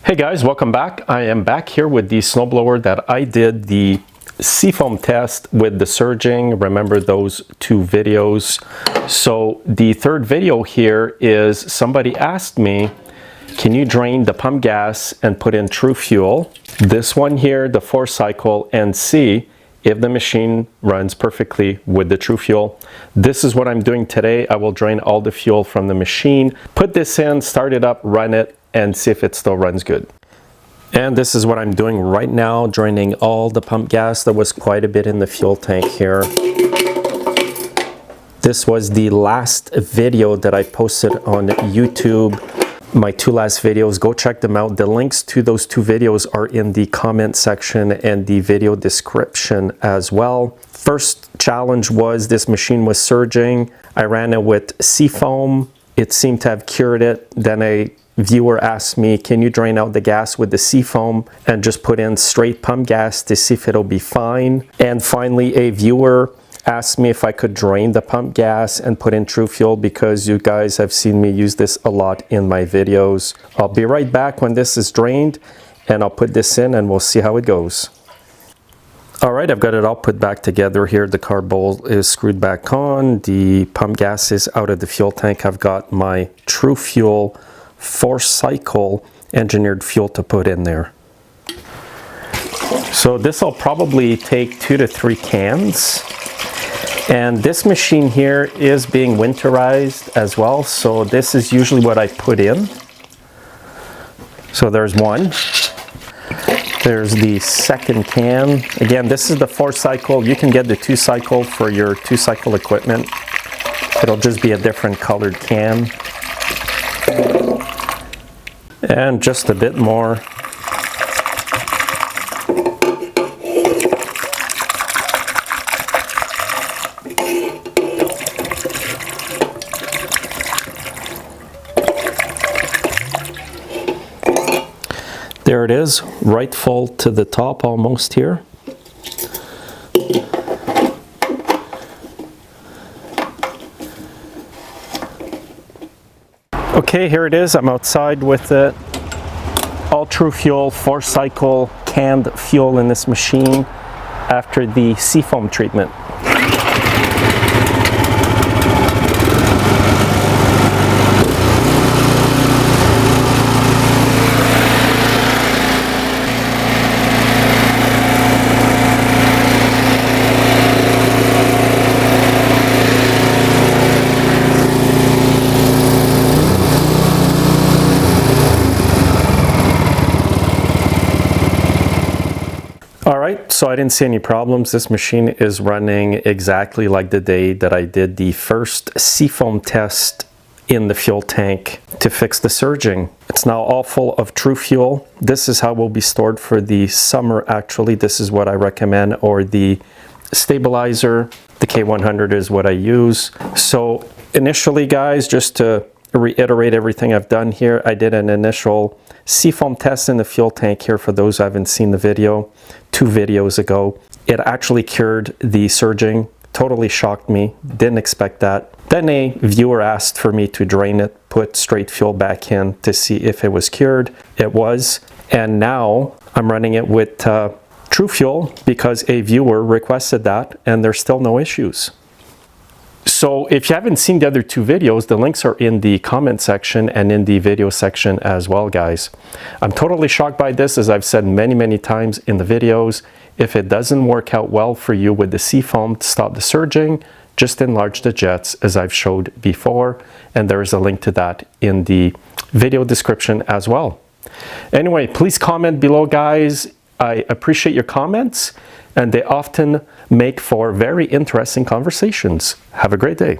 Hey guys, welcome back. I am back here with the snowblower that I did the SEAFOAM test with the surging. Remember those two videos. So the third video here is somebody asked me, can you drain the pump gas and put in TRUFUEL? This one here, the 4-cycle, and see if the machine runs perfectly with the TRUFUEL. This is what I'm doing today. I will drain all the fuel from the machine, put this in, start it up, run it, and see if it still runs good. And this is what I'm doing right now, draining all the pump gas. There was quite a bit in the fuel tank here. This was the last video that I posted on YouTube. My two last videos, go check them out. The links to those two videos are in the comment section and the video description as well. First challenge was this machine was surging. I ran it with SEAFOAM. It seemed to have cured it. Then a viewer asked me, can you drain out the gas with the SEAFOAM and just put in straight pump gas to see if it'll be fine? And finally, a viewer asked me if I could drain the pump gas and put in TRUFUEL, because you guys have seen me use this a lot in my videos. I'll be right back when this is drained and I'll put this in and we'll see how it goes. All right, I've got it all put back together here. The carb bowl is screwed back on. The pump gas is out of the fuel tank. I've got my TRUFUEL 4-cycle engineered fuel to put in there. So this will probably take 2 to 3 cans. And this machine here is being winterized as well. So this is usually what I put in. So there's one. There's the second can. Again, this is the 4-cycle. You can get the 2-cycle for your 2-cycle equipment. It'll just be a different colored can. And just a bit more. There it is, right full to the top almost here. Okay, here it is. I'm outside with it. All TRUFUEL 4-cycle canned fuel in this machine after the SEAFOAM treatment. All right, so I didn't see any problems. This machine is running exactly like the day that I did the first SEAFOAM test in the fuel tank to fix the surging. It's now all full of TRUFUEL. This is how it will be stored for the summer, actually. This is what I recommend, or the stabilizer. The K100 is what I use. So initially, guys, just to reiterate everything I've done here, I did an initial SEAFOAM test in the fuel tank here. For those who haven't seen the video, 2 videos ago, it actually cured the surging. Totally shocked me, didn't expect that. Then a viewer asked for me to drain it, put straight fuel back in to see if it was cured. It was, and now I'm running it with TRUFUEL because a viewer requested that, and there's still no issues. So if you haven't seen the other 2 videos, the links are in the comment section and in the video section as well, guys. I'm totally shocked by this, as I've said many times in the videos. If it doesn't work out well for you with the SEAFOAM to stop the surging, just enlarge the jets as I've showed before. And there is a link to that in the video description as well. Anyway, please comment below, guys. I appreciate your comments, and they often make for very interesting conversations. Have a great day.